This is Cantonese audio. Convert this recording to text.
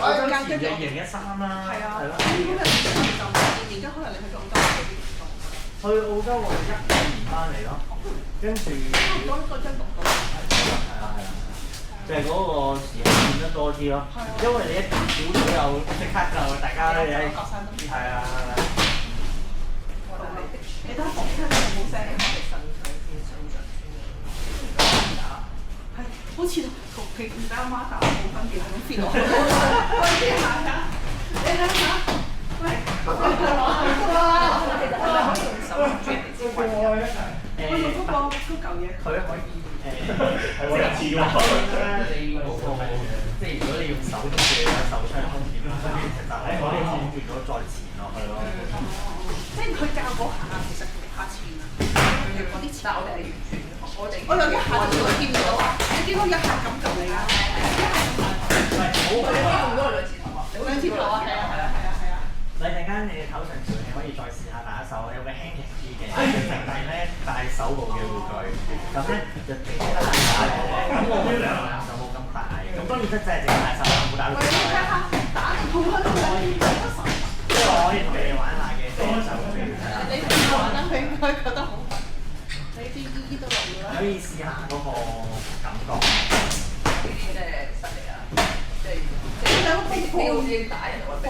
前嘅2013啦，係啊，係咯。咁人哋就唔見，而家可能你去咗澳洲嗰邊做。去澳洲我係15年翻嚟咯，跟住嗰個真讀到。係啊，就係嗰個時候見得多啲咯，因為你一小左右即刻就大家咧係啊。你等我聽下有冇聲？係，好似同平時阿媽打冇分別，咁 feel 落去。喂，聽下啊！你睇下，喂，我哋可以用手轉嚟接運嘅。我用嗰嚿嘢。佢可以係我一次喎。你嗰個即係如果你用手嘅手槍風險啦，跟住其實係可以轉咗再前落去咯。即係佢教嗰下，其實佢下前啊，嗰啲前。但係我哋係完全嘅，我有一下就見到，你見到一下咁就嚟啦。唔係，好你可以用嗰個兩字頭啊，兩字頭啊，係啊係啊係啊係啊。你陣間你嘅頭上條你可以再試下打手，有個輕極啲嘅，淨係咧戴手部嘅護具，咁咧就其他打嘅，咁我呢兩下就冇咁大，咁當然真係淨係戴手啦，冇打護具。打你痛開都可以，即係我可以同你哋玩下嘅，即係手嘅。你同我玩啦，佢應該覺得好煩。你啲醫都落咗啦。可以試下嗰個感覺。呢啲真係實力啊！即係你兩個飛好似打人或者。